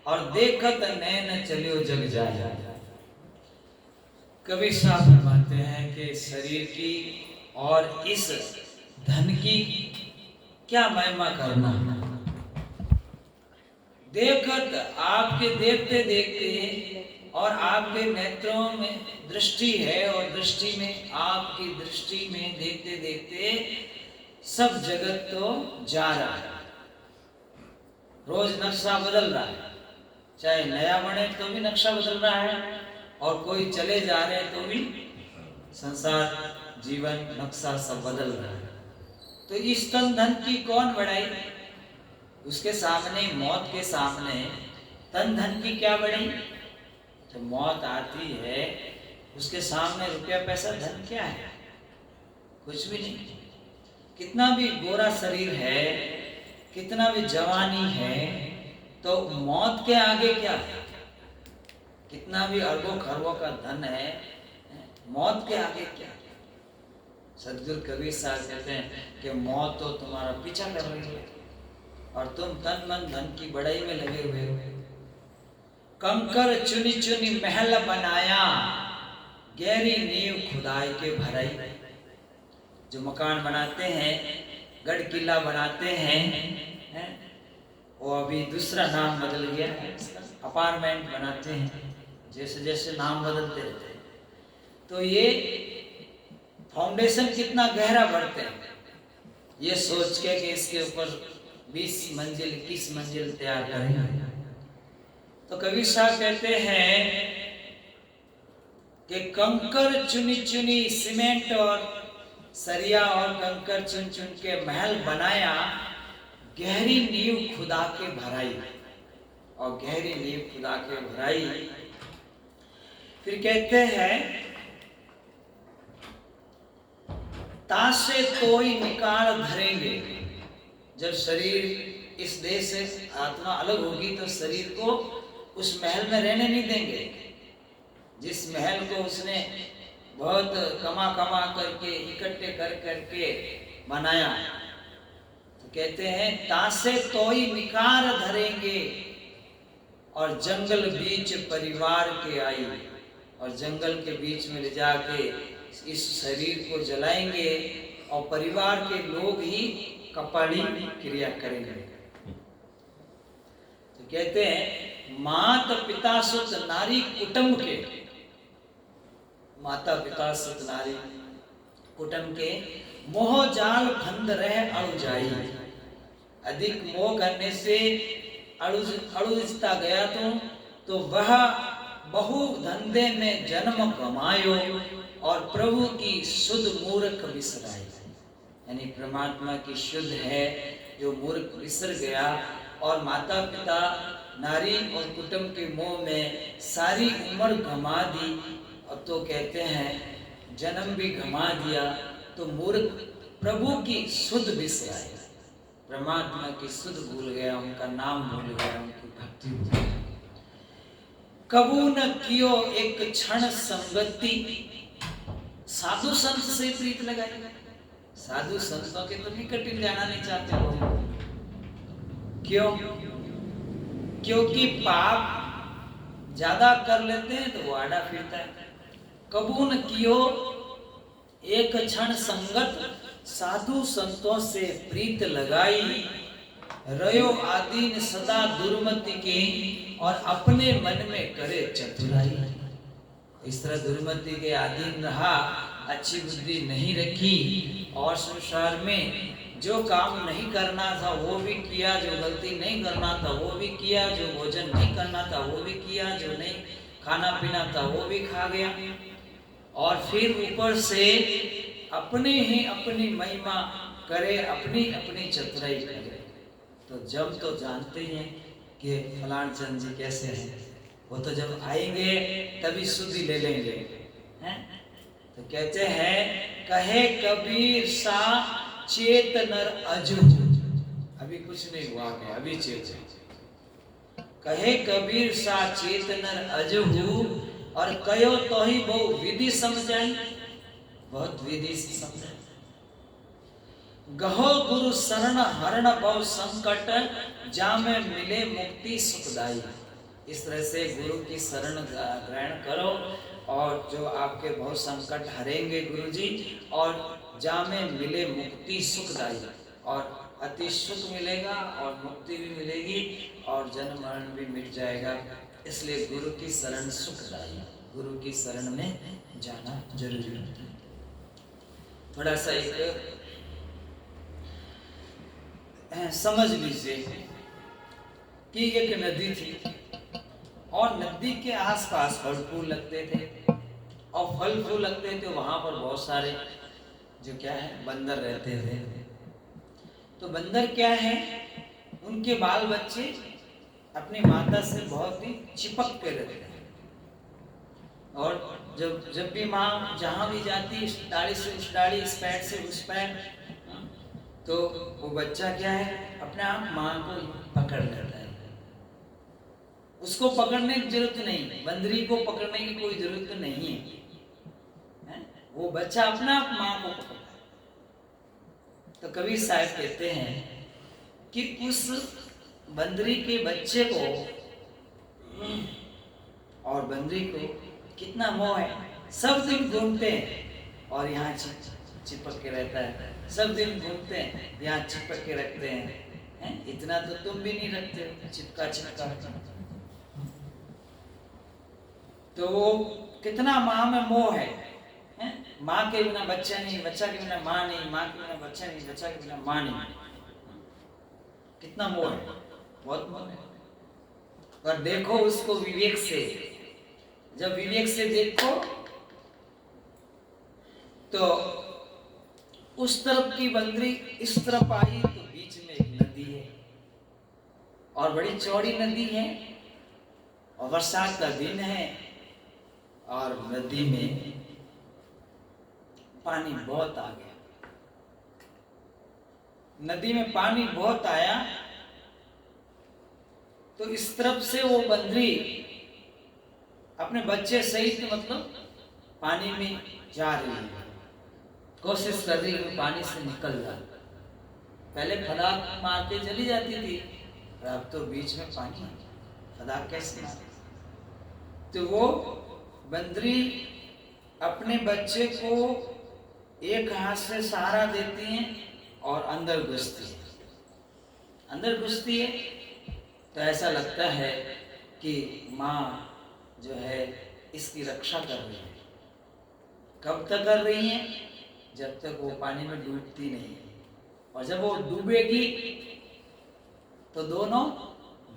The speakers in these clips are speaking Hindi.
और देखत नैन चलियो जग जाए। कबीर साहब फरमाते हैं कि शरीर की और इस धन की क्या महिमा करना। देखत आपके देखते देखते और आपके नेत्रों में दृष्टि है और दृष्टि में आपकी दृष्टि में देखते देखते सब जगत तो जा रहा है। रोज नक्शा बदल रहा है, चाहे नया बने तो भी नक्शा बदल रहा है और कोई चले जा रहे हैं तो भी संसार जीवन नक्शा सब बदल रहा है। तो इस तन धन की कौन बढ़ाई? उसके सामने, मौत के सामने तन धन की क्या बढ़ी? जब मौत आती है उसके सामने रुपया पैसा धन क्या है? कुछ भी नहीं। कितना भी गोरा शरीर है, कितना भी जवानी है, तो मौत के आगे क्या है? कितना भी अरबों खरबों का धन है, मौत के आगे क्या? सदगुरु कबीर साहब कहते हैं कि मौत तो तुम्हारा पीछा कर रही है और तुम तन मन धन की बढ़ाई में लगे हुए हो। कंकर चुनी चुनी महल बनाया, गहरी नींव खुदाई के भराई। जो मकान बनाते हैं, गढ़ किला बनाते हैं, वो अभी दूसरा नाम बदल गया है, अपार्टमेंट बनाते हैं, जैसे जैसे नाम बदलते रहते हैं। तो ये फाउंडेशन कितना गहरा बढ़ते हैं, ये सोच के कि इसके ऊपर 20 मंजिल 21 मंजिल तैयार करेंगे। तो कबीर साहब कहते हैं कि कंकर चुनी चुनी, सीमेंट और सरिया और कंकर चुन चुन के महल बनाया, गहरी नींव खुदा के भराई। और गहरी नींव खुदा के भराई फिर कहते हैं तासे कोई निकाल धरेंगे। जब शरीर इस देह से आत्मा अलग होगी तो शरीर को उस महल में रहने नहीं देंगे। जिस महल को उसने बहुत कमा कमा करके इकट्ठे कर करके बनाया, तो कहते हैं तासे तोई निकार धरेंगे और जंगल बीच परिवार के आई। और जंगल के बीच में ले जाके इस शरीर को जलाएंगे और परिवार के लोग ही कपाड़ी क्रिया करेंगे। तो कहते हैं मात पिता सुत नारी कुटुंब के, माता पिता सुत नारी कुटुंब के मोह जाल फंद रहे अड़ु जाई। अधिक मोह करने से अड़ुजता गया तो वह बहु धंधे में जन्म गमायो और प्रभु की शुद्ध मूर्ख बिसराई। यानी परमात्मा की शुद्ध है जो मूर्ख बिसर गया और माता पिता नारी और कुटुंब के मोह में सारी उम्र गमा दी। अब तो कहते हैं जन्म भी गमा दिया तो मूर्ख प्रभु की शुद्ध बिसराई, परमात्मा की शुद्ध भूल गया, उनका नाम भूल गया, उनकी भक्ति भूल गया। कबू न कियो एक क्षण संगति, साधु संत से प्रीत लगाई। साधु संतों के तो निकट जाना नहीं चाहते लोग। क्यों? क्योंकि पाप ज्यादा कर लेते हैं तो वो आड़ा फिरता है। कबू न कियो एक क्षण संगत, साधु संतों से प्रीत लगाई। रयो आदीन सदा दुर्मति के और अपने मन में करे चतुराई। इस तरह दुर्मति के अधीन रहा, अच्छी बुद्धि नहीं रखी और संसार में जो काम नहीं करना था वो भी किया, जो गलती नहीं करना था वो भी किया, जो भोजन नहीं करना था वो भी किया, जो नहीं खाना पीना था वो भी खा गया और फिर ऊपर से अपने ही अपनी महिमा करे, अपनी अपनी चतुराई करे। तो जब तो जानते हैं कि फलान चंद जी कैसे हैं, वो तो जब आएंगे तभी शुद्धि ले लेंगे, हैं? तो कहते हैं कहे कबीर सा चेत नर अजू। अभी कुछ नहीं हुआ है, अभी चेत। कहे कबीर सा चेत नर अजू और कयो तो ही बहु विधि समझाई, बहुत विधि से समझाई। गहो गुरु शरण हरण बहु संकट, जामे मिले मुक्ति सुखदाई। इस तरह से गुरु की शरण ग्रहण करो और जो आपके बहुत संकट हरेंगे गुरु जी, और जामे मिले मुक्ति सुखदाई, और अति सुख मिलेगा और मुक्ति भी मिलेगी और जन्म मरण भी मिट जाएगा। इसलिए गुरु की शरण सुखदाई, गुरु की शरण में जाना जरूरी होता है। थोड़ा सा एक समझ लीजिए कि एक नदी थी और नदी के आसपास फल फूल लगते थे, और फल फूल लगते थे वहां पर बहुत सारे जो क्या है बंदर रहते थे। तो बंदर क्या है, उनके बाल बच्चे अपनी माता से बहुत ही चिपक के रहते हैं, और जब भी माँ जहाँ भी जाती इस डाली से उस डाली, इस पैर से उस पैर, तो वो बच्चा क्या है अपने आप माँ को पकड़ लेता है। उसको पकड़ने की जरूरत नहीं, बंदरी को पकड़ने की कोई जरूरत नहीं है, वो बच्चा अपना आप माँ को पकड़ता है। तो कबीर साहब कहते हैं कि उस बंदरी के बच्चे को और बंदरी को कितना मोह है, सब दिन घूमते हैं और यहाँ चिपक के रहता है, सब दिन घूमते हैं यहाँ चिपक के रखते हैं, इतना तो तुम भी नहीं रखते चिपका चिपका। तो वो कितना माँ में मोह है, माँ के बिना बच्चा नहीं, बच्चा के बिना माँ नहीं, माँ के बिना बच्चा नहीं, बच्चा के बिना माँ नहीं, कितना मोह है, बहुत मोह है। और देखो उसको विवेक से, जब विवेक से देखो तो उस तरफ की बंदरी इस तरफ आई तो बीच में एक नदी है और बड़ी चौड़ी नदी है और बरसात का दिन है और नदी में पानी बहुत आ गया। नदी में पानी बहुत आया तो इस तरफ से वो बंदरी अपने बच्चे सहित मतलब पानी में जा रही है, कोशिश कर रही है पानी से निकल जाए। पहले फदाक मार के चली जाती थी, अब तो बीच में पानी है, फदाक कैसे मारे। तो वो बंदरी अपने बच्चे को एक हाथ से सहारा देती है और अंदर घुसती है, अंदर घुसती है तो ऐसा लगता है कि माँ जो है इसकी रक्षा कर रही है। कब तक कर रही है, जब तक वो पानी में डूबती नहीं, और जब वो डूबेगी तो दोनों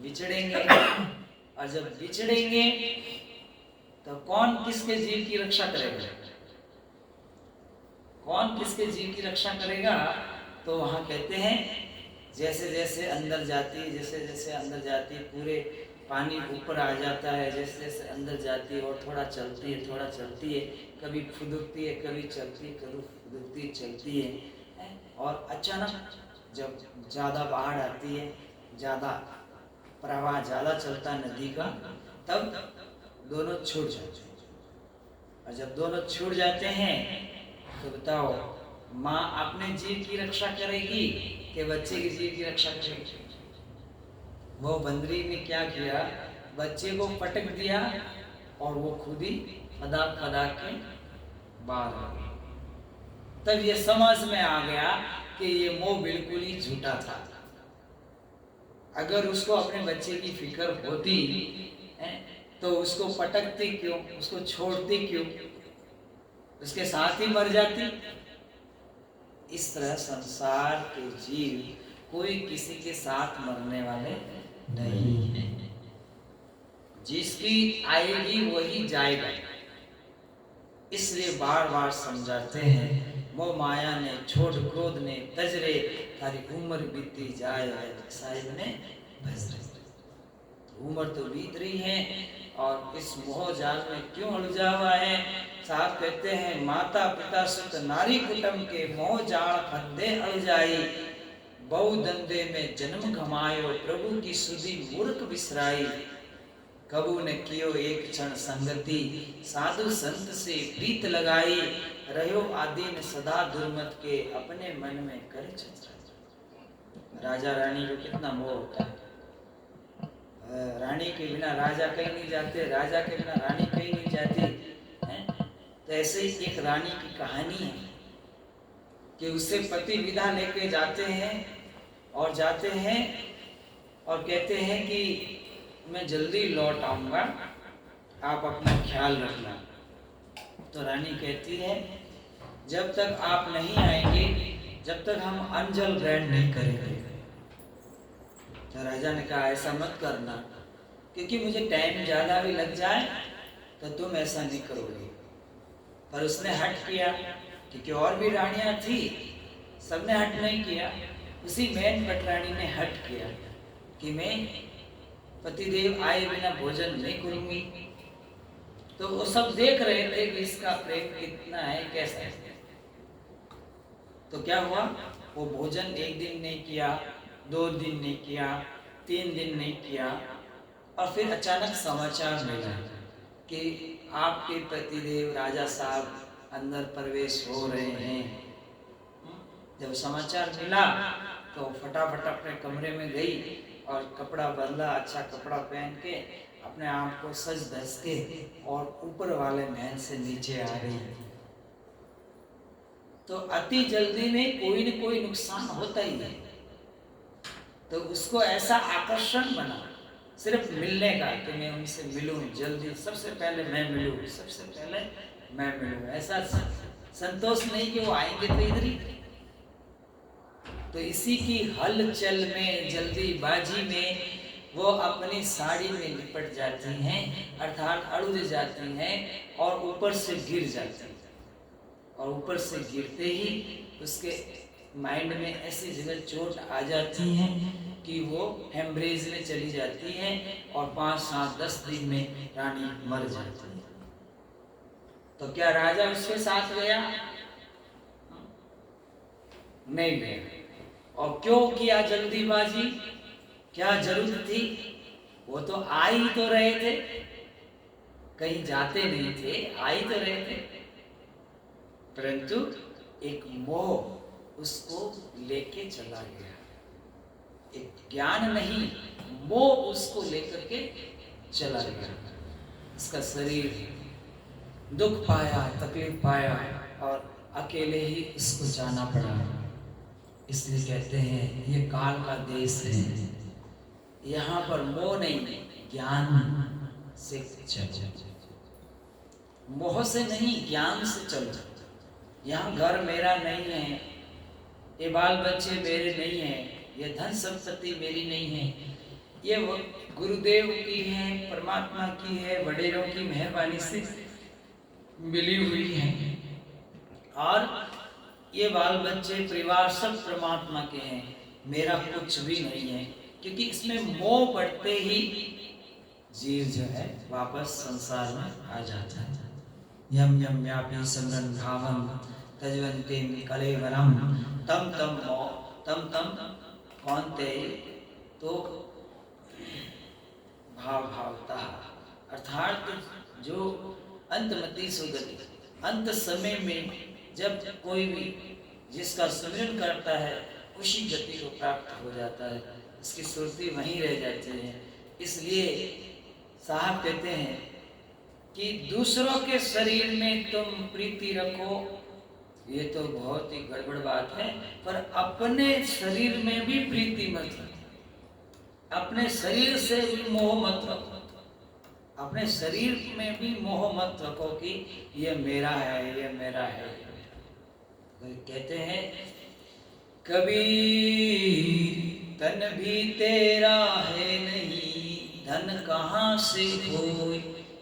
बिछड़ेंगे, और जब बिछड़ेंगे तो कौन किसके जीव की रक्षा करेगा, कौन किसके जीव की रक्षा करेगा। तो वहां कहते हैं जैसे जैसे अंदर जाती है, जैसे जैसे अंदर जाती है पूरे पानी ऊपर आ जाता है, जैसे जैसे अंदर जाती है और थोड़ा चलती है, थोड़ा चलती है, कभी फुदकती है, कभी चलती है, कभी फुदकती चलती है, और अचानक जब ज़्यादा बाढ़ आती है, ज़्यादा प्रवाह ज़्यादा चलता है नदी का, तब दोनों छूट जाते हैं। और जब दोनों छूट जाते हैं तो बताओ माँ अपने जीव की रक्षा करेगी कि बच्चे के जीव की रक्षा करेगी। वो बंदरी ने क्या किया, बच्चे को पटक दिया और वो खुद ही फदाक फदाक के बाहर आ गई। तब ये समझ में आ गया कि ये मोह बिल्कुल ही झूठा था। अगर उसको अपने बच्चे की फिक्र होती तो उसको पटकती क्यों, उसको छोड़ती क्यों, उसके साथ ही मर जाती। इस तरह संसार के जीव कोई किसी के साथ मरने वाले नहीं है, जिसकी आएगी वही जाएगा। इसलिए बार बार समझाते हैं, मोह माया ने छोड़ क्रोध ने तजरे, थारी उम्र बीती जाए साहिब ने भजरे। उम्र तो बीत रही है और इस मोह जाल में क्यों उलझा हुआ है। साहब कहते हैं, माता पिता सुत नारी कुटुंब के मोह जाल फंदे अड़ जाई, बहु धंधे में जन्म गमायो, प्रभु की सुधि मूर्ख बिसराई। कबू ने कियो एक क्षण संगति, साधु संत से प्रीत लगाई, रहो आदीन सदा दुर्मत के, अपने मन में करे छत्र। राजा रानी को कितना मोह होता है, रानी के बिना राजा कहीं नहीं जाते, राजा के बिना रानी कहीं नहीं जाती है। तो ऐसे ही एक रानी की कहानी है कि उससे पति विदा लेके जाते हैं और जाते हैं और कहते हैं कि मैं जल्दी लौट आऊंगा, आप अपना ख्याल रखना। तो रानी कहती है जब तक आप नहीं आएंगे, जब तक हम अंजल ग्रहण नहीं करेंगे। तो राजा ने कहा ऐसा मत करना, क्योंकि मुझे टाइम ज़्यादा भी लग जाए तो तुम ऐसा नहीं करोगे। पर उसने हट किया, क्योंकि और भी रानियां थी, सबने हट नहीं किया। उसी मैन पटरानी ने हट किया कि मैं पतिदेव आए बिना भोजन नहीं करूंगी। तो वो सब देख रहे थे कि इसका प्रेम कितना है, कैसा है। तो क्या हुआ, वो भोजन एक दिन नहीं किया, 2 दिन नहीं किया, 3 दिन नहीं किया, और फिर अचानक समाचार मिला कि आपके पतिदेव राजा साहब अंदर प्रवेश हो रहे हैं। जब समाचार मिला तो फटाफट अपने कमरे में गई और कपड़ा बदला, अच्छा कपड़ा पहन के अपने आप को सज धज के और ऊपर वाले महल से नीचे आ गई। तो अति जल्दी में कोई न कोई नुकसान होता ही है। तो उसको ऐसा आकर्षण बना सिर्फ मिलने का कि मैं उनसे मिलूं जल्दी, सबसे पहले मैं मिलूं, सबसे पहले मैं मिलूं। ऐसा संतोष नहीं कि वो आएंगे तो इधर ही। तो इसी की हलचल में, जल्दीबाजी में वो अपनी साड़ी में लिपट जाती हैं, अर्थात अड़ुज जाती हैं और ऊपर से गिर जाती हैं। और ऊपर से गिरते ही उसके माइंड में ऐसी जगह चोट आ जाती है कि वो हेमरेज में चली जाती है और 5, 7, 10 दिन में रानी मर जाती है। तो क्या राजा उसके साथ गया? नहीं गया। और क्यों किया जल्दीबाजी? क्या जरूरत थी? वो तो आ ही तो रहे थे, कहीं जाते नहीं थे, आ ही तो रहे थे। परंतु एक मोह उसको लेके चला गया। एक ज्ञान नहीं, मोह उसको लेकर के चला गया। इसका शरीर दुख पाया, तकलीफ पाया और अकेले ही इसको जाना पड़ा। इसलिए कहते हैं ये काल का देश है, यहाँ पर मोह नहीं, ज्ञान से चलो। मोह से नहीं, ज्ञान से चलो। यहाँ घर मेरा नहीं है, ये बाल बच्चे मेरे नहीं हैं, ये धन संपत्ति मेरी नहीं है, ये गुरुदेव की है, परमात्मा की है, वडेरों की मेहरबानी से मिली हुई है। और ये बाल बच्चे परिवार सब परमात्मा के हैं, मेरा कुछ भी नहीं है। क्योंकि इसमें मोह बढ़ते ही जीव जो है वापस संसार में आ जाता है। यम यम व्यापी समरन भावम तजवंते कलेवरम तम तम कौनते तो भाव भावता, अर्थात जो अंतमति सुगति, अंत समय में जब कोई भी जिसका सुमिरन करता है उसी गति को प्राप्त हो जाता है, इसकी सुरती वहीं रह जाती है। इसलिए साहब कहते हैं कि दूसरों के शरीर में तुम प्रीति रखो, ये तो बहुत ही गड़बड़ बात है, पर अपने शरीर में भी प्रीति मत रखो, अपने शरीर से भी मोह मत रखो, अपने शरीर में भी मोह मत रखो कि ये मेरा है, ये मेरा है। कहते हैं कबीर तन भी तेरा है नहीं, धन कहाँ से होए,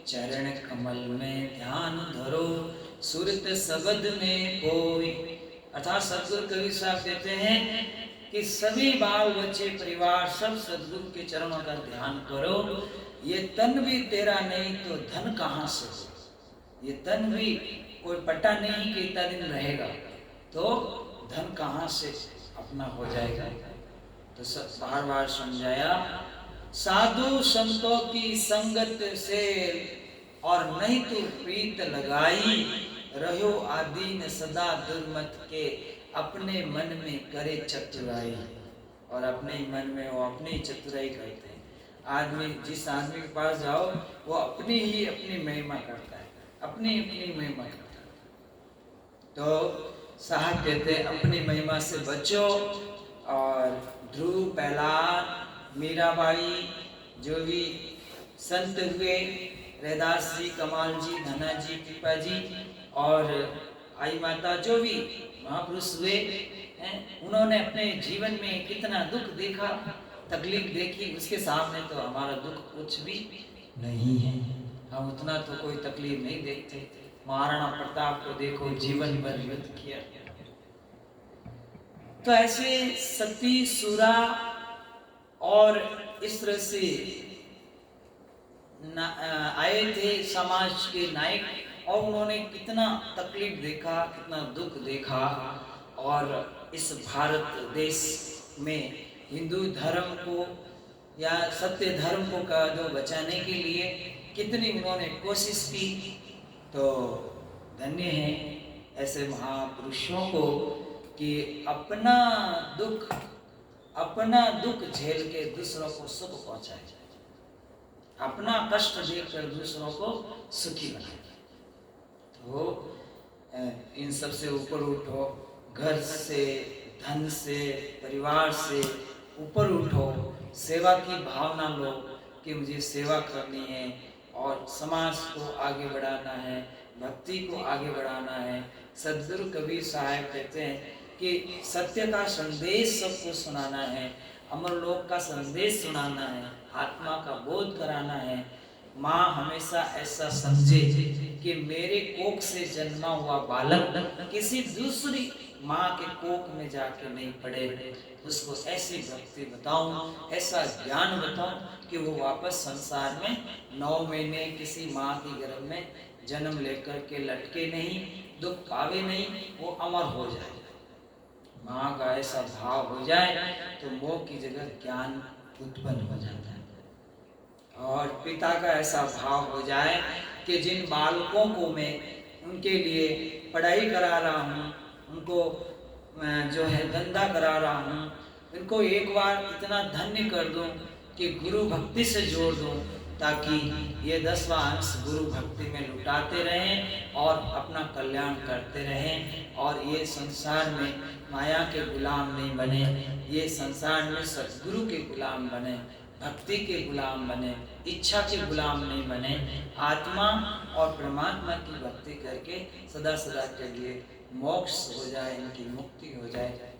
चरण कमल में ध्यान धरो, सुरत शब्द में कोई। अर्थात सदगुरु कबीर साहब कहते हैं कि सभी बाल बच्चे परिवार सब सदगुरु के चरणों का ध्यान करो। ये तन भी तेरा नहीं तो धन कहाँ से हो, ये तन भी कोई पट्टा नहीं कि इतना दिन रहेगा, तो धन कहाँ से अपना हो जाएगा। तो बार बार समझाया, साधु संतों की संगत से और नहीं तो प्रीत लगाई, रहो आदीन सदा दुर्मत के, अपने मन में करे चतुराई। और अपने मन में वो अपनी चतुराई करते हैं, आदमी, जिस आदमी के पास जाओ वो अपनी महिमा करता है, अपनी महिमा करता है। तो साहब कहते हैं अपनी महिमा से बचो। और ध्रुव, प्रहलाद, मीराबाई, जो भी संत हुए, रैदास जी, कमाल जी, धना जी, कृपा जी और आई माता, जो भी महापुरुष हुए हैं, उन्होंने अपने जीवन में कितना दुख देखा, तकलीफ देखी, उसके सामने तो हमारा दुख कुछ भी नहीं है। हम उतना तो कोई तकलीफ नहीं देखते। महाराणा प्रताप को देखो, जीवन भर युद्ध किया। तो ऐसे सती, सुरा और इस तरह से आए थे समाज के नायक, और उन्होंने कितना तकलीफ देखा, कितना दुख देखा। और इस भारत देश में हिंदू धर्म को या सत्य धर्म को का जो बचाने के लिए कितनी उन्होंने कोशिश की। तो धन्य है ऐसे महापुरुषों को कि अपना दुख झेल के दूसरों को सुख पहुंचाए, अपना कष्ट देखकर दूसरों को सुखी बनाए। तो इन सब से ऊपर उठो, घर से, धन से, परिवार से ऊपर उठो, सेवा की भावना लो कि मुझे सेवा करनी है और समाज को आगे बढ़ाना है, भक्ति को आगे बढ़ाना है। सद्गुरु कबीर साहब कहते हैं कि सत्य का संदेश सबको सुनाना है, अमरलोक का संदेश सुनाना है, आत्मा का बोध कराना है। माँ हमेशा ऐसा समझे कि मेरे कोख से जन्मा हुआ बालक किसी दूसरी माँ के कोख में जाके नहीं पड़े। उसको ऐसी भक्ति बताऊं, ऐसा ज्ञान बताऊं कि वो वापस संसार में 9 महीने किसी माँ की गर्भ में जन्म लेकर के लटके नहीं, दुख पावे नहीं, वो अमर हो जाए। माँ का ऐसा भाव हो जाए तो मोह की जगह ज्ञान उत्पन्न हो जाता है। और पिता का ऐसा भाव हो जाए कि जिन बालकों को मैं उनके लिए पढ़ाई करा रहा हूँ, उनको जो है धंधा करा रहा हूँ, इनको एक बार इतना धन्य कर दूं कि गुरु भक्ति से जोड़ दूं, ताकि ये 10वां अंश गुरु भक्ति में लुटाते रहें और अपना कल्याण करते रहें। और ये संसार में माया के गुलाम नहीं बने, ये संसार में सद्गुरु के गुलाम बने, भक्ति के गुलाम बने, इच्छा के गुलाम नहीं बने। आत्मा और परमात्मा की भक्ति करके सदा सदा के लिए मोक्ष हो जाए, इनकी मुक्ति हो जाए।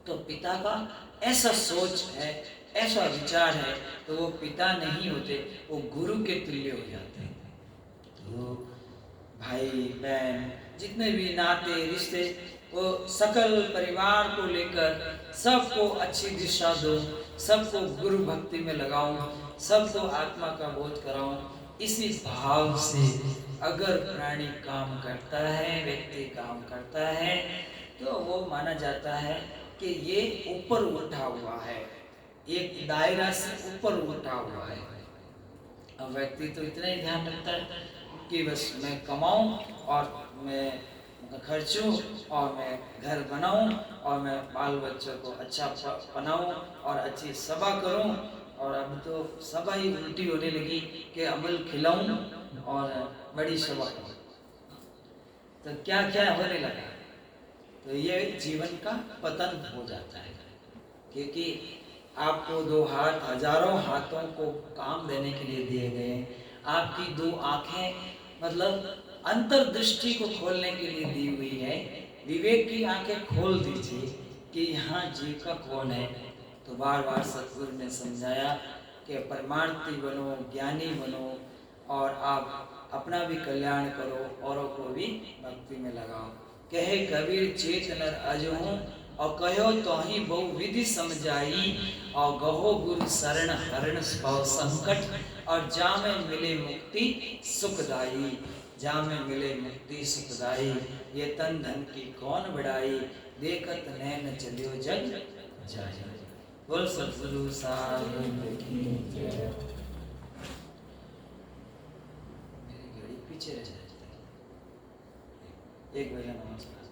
तो पिता का ऐसा सोच है, ऐसा विचार है, तो वो पिता नहीं होते, वो गुरु के तुल्य हो जाते हैं। तो भाई बहन जितने भी नाते रिश्ते, वो सकल परिवार को लेकर सबको अच्छी दिशा दो, सबको गुरु भक्ति में लगाऊं, सबको आत्मा का बोध कराऊं। इसी भाव से अगर प्राणी काम करता है, व्यक्ति काम करता है, तो वो माना जाता है कि ये ऊपर उठा हुआ है, एक दायरा से ऊपर उठा हुआ है। अब व्यक्ति तो इतना ही ध्यान रखता है कि बस मैं कमाऊं और मैं खर्चूं और मैं घर बनाऊं और मैं बाल बच्चों को अच्छा बनाऊं और अच्छी सभा करूं। और अब तो सभा ही उल्टी होने लगी कि अमल खिलाऊं और बड़ी सभा करूं, तो क्या क्या होने लगा। तो ये जीवन का पतन हो जाता है, क्योंकि आपको 2 हाथ हजारों हाथों को काम देने के लिए दिए गए, आपकी 2 आंखें मतलब अंतर्दृष्टि को खोलने के लिए दी हुई है। विवेक की आंखें खोल दीजिए कि यहाँ जीव का कौन है। तो बार बार सतगुरु ने समझाया कि परमार्थी बनो, ज्ञानी बनो और आप अपना भी कल्याण करो, औरों को भी भक्ति में लगाओ। कहे कबीर चेत नर अजहूं और कहो तो ही बहु विधि समझाई, और गहो गुरु शरण हरण भव संकट, और जा में मिले मुक्ति सुखदाई, जा में मिले मुक्ति सुखदाई। ये तन धन की कौन बढ़ाई, देखत नैन चलियो जग जाए। बोल सतगुरु साहिब की जय। मेरी घड़ी पीछे रह जाती है। एक बजे नमस्कार।